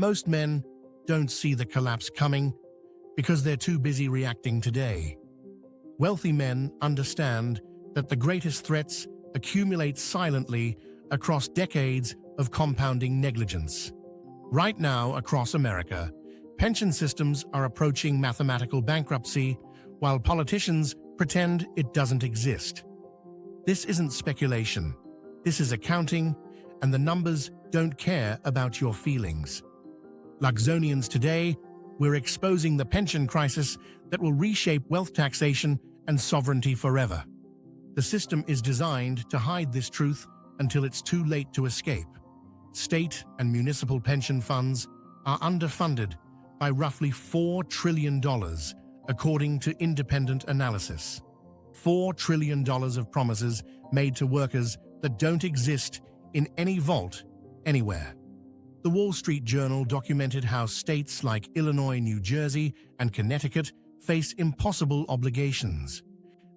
Most men don't see the collapse coming because they're too busy reacting today. Wealthy men understand that the greatest threats accumulate silently across decades of compounding negligence. Right now, across America, pension systems are approaching mathematical bankruptcy, while politicians pretend it doesn't exist. This isn't speculation. This is accounting, and the numbers don't care about your feelings. Luxonians today, we're exposing the pension crisis that will reshape wealth taxation and sovereignty forever. The system is designed to hide this truth until it's too late to escape. State and municipal pension funds are underfunded by roughly $4 trillion, according to independent analysis. $4 trillion of promises made to workers that don't exist in any vault anywhere. The Wall Street Journal documented how states like Illinois, New Jersey, and Connecticut face impossible obligations.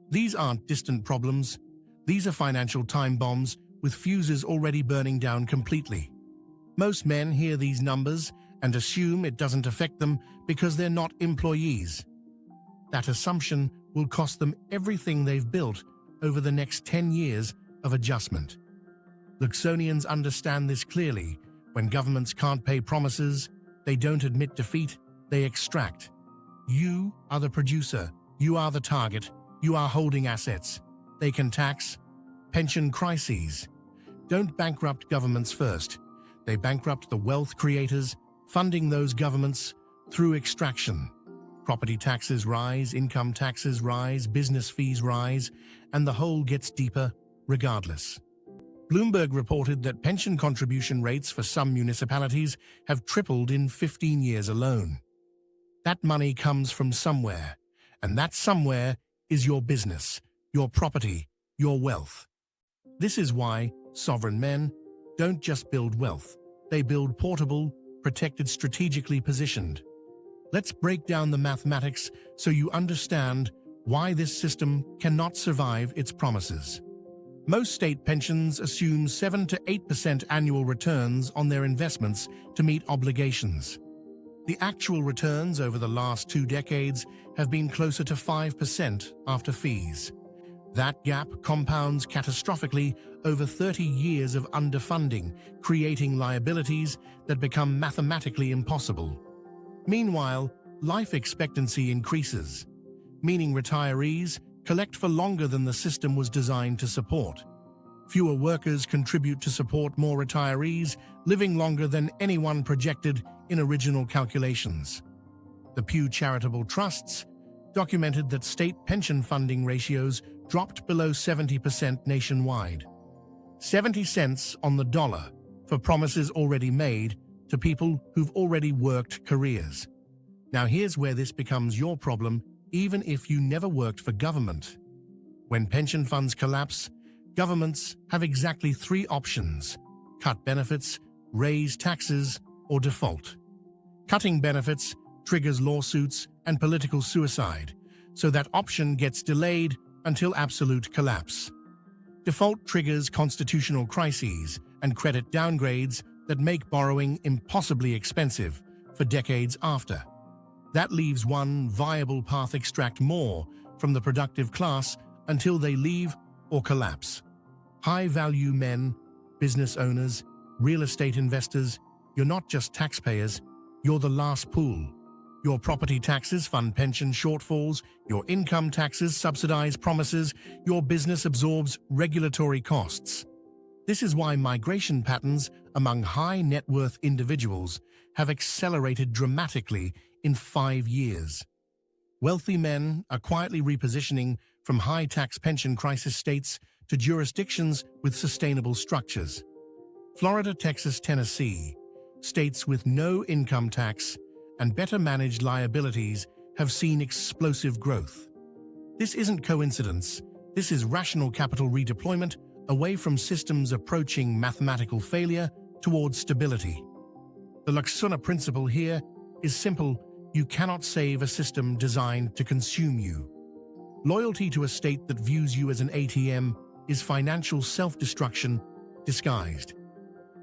These aren't distant problems. These are financial time bombs with fuses already burning down completely. Most men hear these numbers and assume it doesn't affect them because they're not employees. That assumption will cost them everything they've built over the next 10 years of adjustment. Luxonians understand this clearly. When governments can't pay promises, they don't admit defeat, they extract. You are the producer, you are the target, you are holding assets. They can tax. Pension crises don't bankrupt governments first. They bankrupt the wealth creators, funding those governments through extraction. Property taxes rise, income taxes rise, business fees rise, and the hole gets deeper regardless. Bloomberg reported that pension contribution rates for some municipalities have tripled in 15 years alone. That money comes from somewhere, and that somewhere is your business, your property, your wealth. This is why sovereign men don't just build wealth. They build portable, protected, strategically positioned. Let's break down the mathematics so you understand why this system cannot survive its promises. Most state pensions assume 7 to 8% annual returns on their investments to meet obligations. The actual returns over the last 2 decades have been closer to 5% after fees. That gap compounds catastrophically over 30 years of underfunding, creating liabilities that become mathematically impossible. Meanwhile, life expectancy increases, meaning retirees collect for longer than the system was designed to support. Fewer workers contribute to support more retirees, living longer than anyone projected in original calculations. The Pew Charitable Trusts documented that state pension funding ratios dropped below 70% nationwide. 70 cents on the dollar for promises already made to people who've already worked careers. Now here's where this becomes your problem, even if you never worked for government. When pension funds collapse, governments have exactly 3 options: cut benefits, raise taxes, or default. Cutting benefits triggers lawsuits and political suicide, so that option gets delayed until absolute collapse. Default triggers constitutional crises and credit downgrades that make borrowing impossibly expensive for decades after. That leaves one viable path: extract more from the productive class until they leave or collapse. High-value men, business owners, real estate investors, you're not just taxpayers, you're the last pool. Your property taxes fund pension shortfalls, your income taxes subsidize promises, your business absorbs regulatory costs. This is why migration patterns among high-net-worth individuals have accelerated dramatically in 5 years. Wealthy men are quietly repositioning from high-tax pension crisis states to jurisdictions with sustainable structures. Florida, Texas, Tennessee, states with no income tax and better managed liabilities have seen explosive growth. This isn't coincidence. This is rational capital redeployment away from systems approaching mathematical failure towards stability. The Luxona principle here is simple: you cannot save a system designed to consume you. Loyalty to a state that views you as an ATM is financial self-destruction disguised.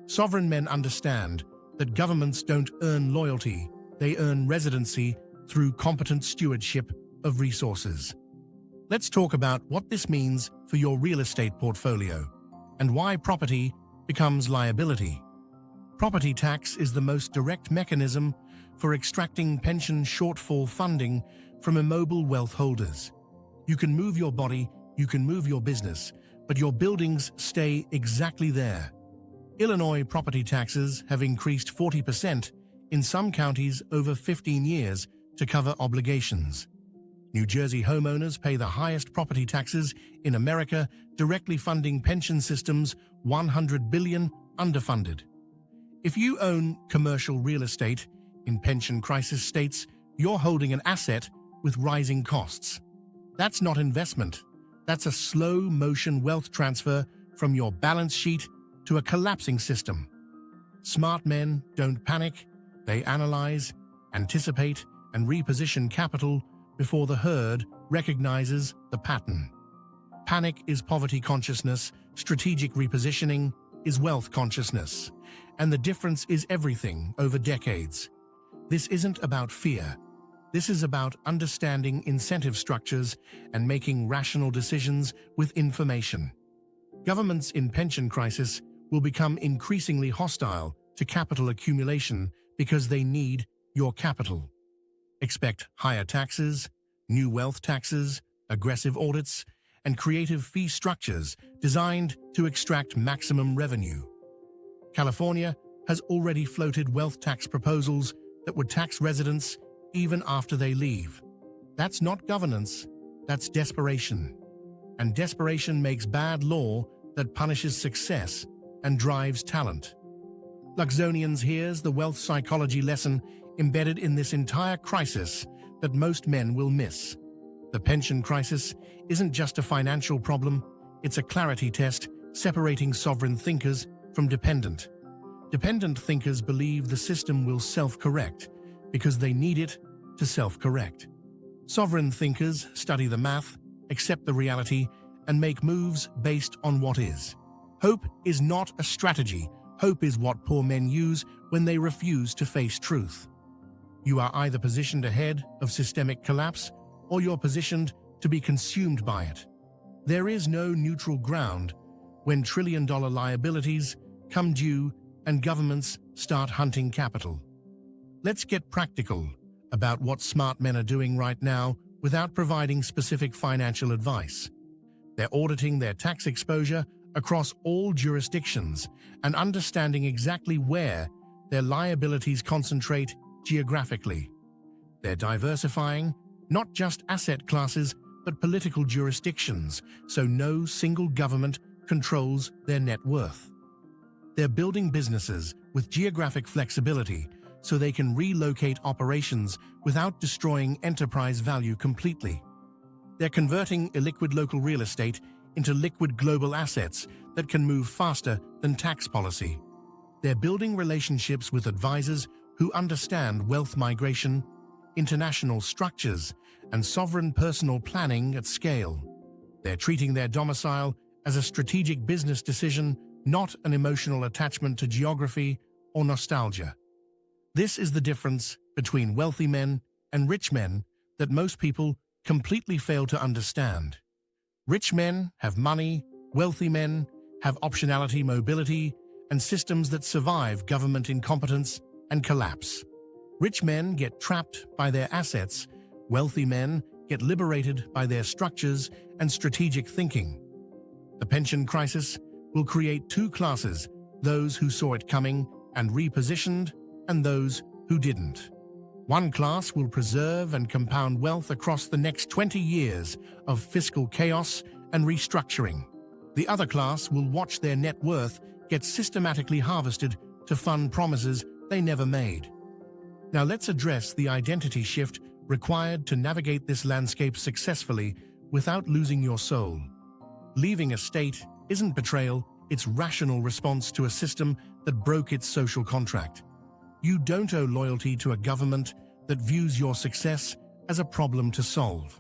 Sovereign men understand that governments don't earn loyalty, they earn residency through competent stewardship of resources. Let's talk about what this means for your real estate portfolio and why property becomes liability. Property tax is the most direct mechanism for extracting pension shortfall funding from immobile wealth holders. You can move your body, you can move your business, but your buildings stay exactly there. Illinois property taxes have increased 40% in some counties over 15 years to cover obligations. New Jersey homeowners pay the highest property taxes in America, directly funding pension systems $100 billion underfunded. If you own commercial real estate in pension crisis states, you're holding an asset with rising costs. That's not investment. That's a slow-motion wealth transfer from your balance sheet to a collapsing system. Smart men don't panic. They analyze, anticipate, and reposition capital before the herd recognizes the pattern. Panic is poverty consciousness, strategic repositioning is wealth consciousness, and the difference is everything over decades. This isn't about fear. This is about understanding incentive structures and making rational decisions with information. Governments in pension crisis will become increasingly hostile to capital accumulation because they need your capital. Expect higher taxes, new wealth taxes, aggressive audits, and creative fee structures designed to extract maximum revenue. California has already floated wealth tax proposals that would tax residents even after they leave. That's not governance, that's desperation. And desperation makes bad law that punishes success and drives talent. Luxonians, here's the wealth psychology lesson embedded in this entire crisis that most men will miss. The pension crisis isn't just a financial problem, it's a clarity test separating sovereign thinkers from dependent. Dependent thinkers believe the system will self-correct because they need it to self-correct. Sovereign thinkers study the math, accept the reality, and make moves based on what is. Hope is not a strategy. Hope is what poor men use when they refuse to face truth. You are either positioned ahead of systemic collapse or you're positioned to be consumed by it. There is no neutral ground when trillion-dollar liabilities come due and governments start hunting capital. Let's get practical about what smart men are doing right now without providing specific financial advice. They're auditing their tax exposure across all jurisdictions and understanding exactly where their liabilities concentrate geographically. They're diversifying not just asset classes, but political jurisdictions, so no single government controls their net worth. They're building businesses with geographic flexibility so they can relocate operations without destroying enterprise value completely. They're converting illiquid local real estate into liquid global assets that can move faster than tax policy. They're building relationships with advisors who understand wealth migration, international structures, and sovereign personal planning at scale. They're treating their domicile as a strategic business decision, not an emotional attachment to geography or nostalgia. This is the difference between wealthy men and rich men that most people completely fail to understand. Rich men have money, wealthy men have optionality, mobility, and systems that survive government incompetence and collapse. Rich men get trapped by their assets, wealthy men get liberated by their structures and strategic thinking. The pension crisis will create two classes, those who saw it coming and repositioned, and those who didn't. One class will preserve and compound wealth across the next 20 years of fiscal chaos and restructuring. The other class will watch their net worth get systematically harvested to fund promises they never made. Now let's address the identity shift required to navigate this landscape successfully without losing your soul. Leaving a state isn't betrayal, it's rational response to a system that broke its social contract. You don't owe loyalty to a government that views your success as a problem to solve.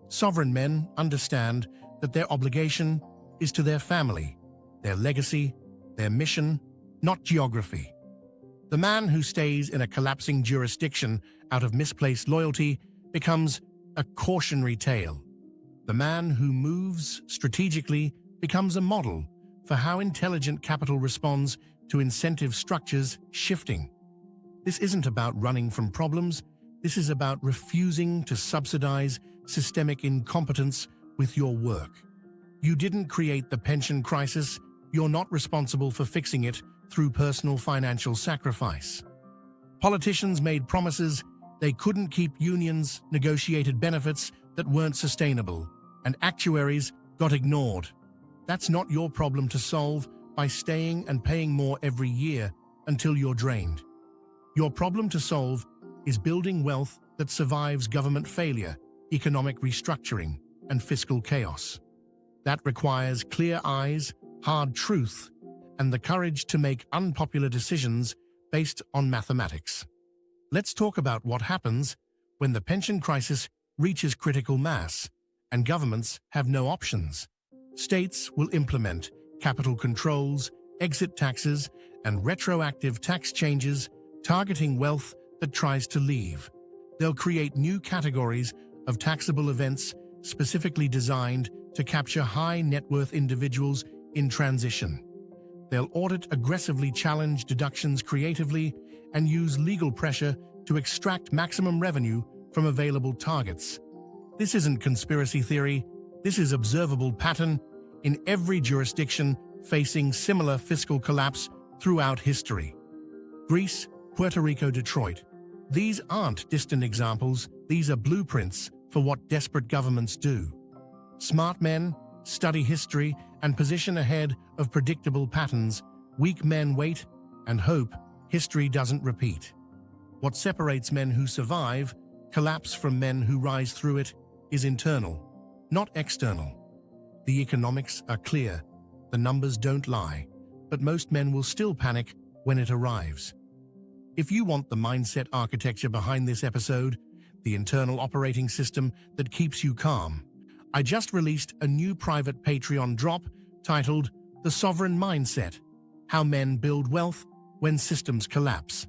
Sovereign men understand that their obligation is to their family, their legacy, their mission, not geography. The man who stays in a collapsing jurisdiction out of misplaced loyalty becomes a cautionary tale. The man who moves strategically becomes a model for how intelligent capital responds to incentive structures shifting. This isn't about running from problems. This is about refusing to subsidize systemic incompetence with your work. You didn't create the pension crisis. You're not responsible for fixing it through personal financial sacrifice. Politicians made promises they couldn't keep. Unions negotiated benefits that weren't sustainable, and actuaries got ignored. That's not your problem to solve by staying and paying more every year until you're drained. Your problem to solve is building wealth that survives government failure, economic restructuring, and fiscal chaos. That requires clear eyes, hard truth, and the courage to make unpopular decisions based on mathematics. Let's talk about what happens when the pension crisis reaches critical mass and governments have no options. States will implement capital controls, exit taxes, and retroactive tax changes targeting wealth that tries to leave. They'll create new categories of taxable events specifically designed to capture high net worth individuals in transition. They'll audit aggressively, challenge deductions creatively, and use legal pressure to extract maximum revenue from available targets. This isn't conspiracy theory. This is observable pattern in every jurisdiction facing similar fiscal collapse throughout history. Greece, Puerto Rico, Detroit. These aren't distant examples. These are blueprints for what desperate governments do. Smart men study history and position ahead of predictable patterns. Weak men wait and hope history doesn't repeat. What separates men who survive collapse from men who rise through it is internal, not external. The economics are clear. The numbers don't lie, but most men will still panic when it arrives. If you want the mindset architecture behind this episode, the internal operating system that keeps you calm, I just released a new private Patreon drop titled The Sovereign Mindset: How Men Build Wealth When Systems Collapse.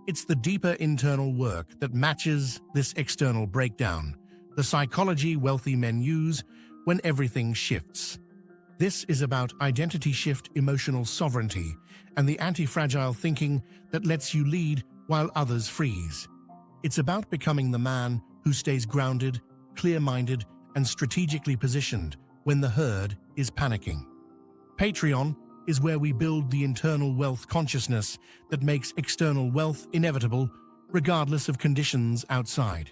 It's the deeper internal work that matches this external breakdown, the psychology wealthy men use when everything shifts. This is about identity shift, emotional sovereignty, and the anti-fragile thinking that lets you lead while others freeze. It's about becoming the man who stays grounded, clear-minded, and strategically positioned when the herd is panicking. Patreon is where we build the internal wealth consciousness that makes external wealth inevitable, regardless of conditions outside.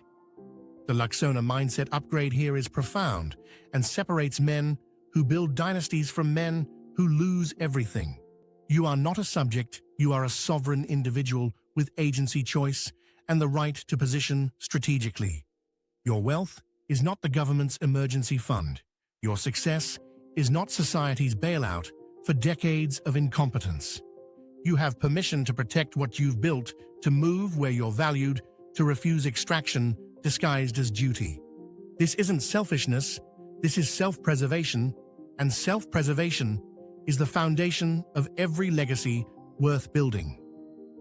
The Luxona mindset upgrade here is profound and separates men who build dynasties from men who lose everything. You are not a subject, you are a sovereign individual with agency, choice, and the right to position strategically. Your wealth is not the government's emergency fund. Your success is not society's bailout for decades of incompetence. You have permission to protect what you've built, to move where you're valued, to refuse extraction disguised as duty. This isn't selfishness, this is self-preservation, and self-preservation is the foundation of every legacy worth building.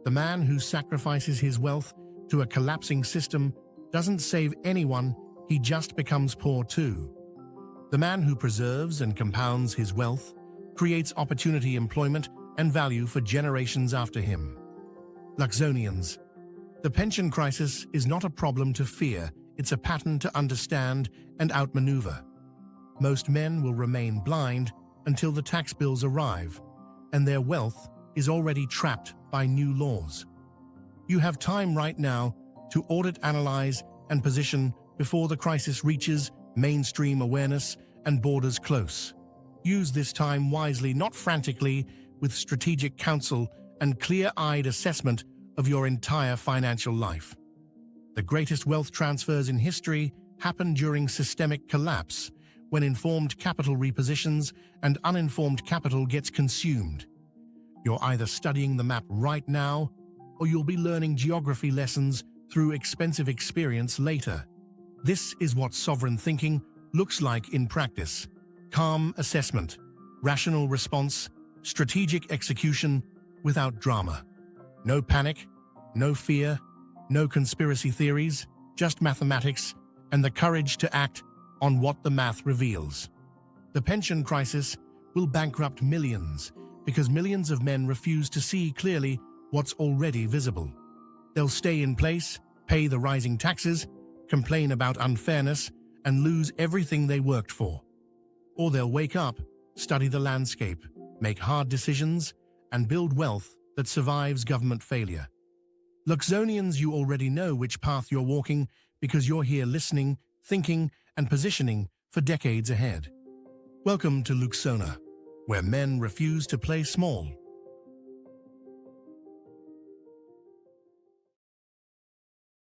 The man who sacrifices his wealth to a collapsing system doesn't save anyone, he just becomes poor too. The man who preserves and compounds his wealth creates opportunity, employment, and value for generations after him. Luxonians. The pension crisis is not a problem to fear, it's a pattern to understand and outmaneuver. Most men will remain blind until the tax bills arrive, and their wealth is already trapped by new laws. You have time right now to audit, analyze, and position before the crisis reaches mainstream awareness and borders close. Use this time wisely, not frantically, with strategic counsel and clear-eyed assessment of your entire financial life. The greatest wealth transfers in history happen during systemic collapse, when informed capital repositions and uninformed capital gets consumed. You're either studying the map right now, or you'll be learning geography lessons through expensive experience later. This is what sovereign thinking looks like in practice. Calm assessment, rational response, strategic execution without drama. No panic, no fear, no conspiracy theories, just mathematics and the courage to act on what the math reveals. The pension crisis will bankrupt millions because millions of men refuse to see clearly what's already visible. They'll stay in place, pay the rising taxes, complain about unfairness, and lose everything they worked for. Or they'll wake up, study the landscape, make hard decisions, and build wealth that survives government failure. Luxonians, you already know which path you're walking because you're here listening, thinking, and positioning for decades ahead. Welcome to Luxona, where men refuse to play small.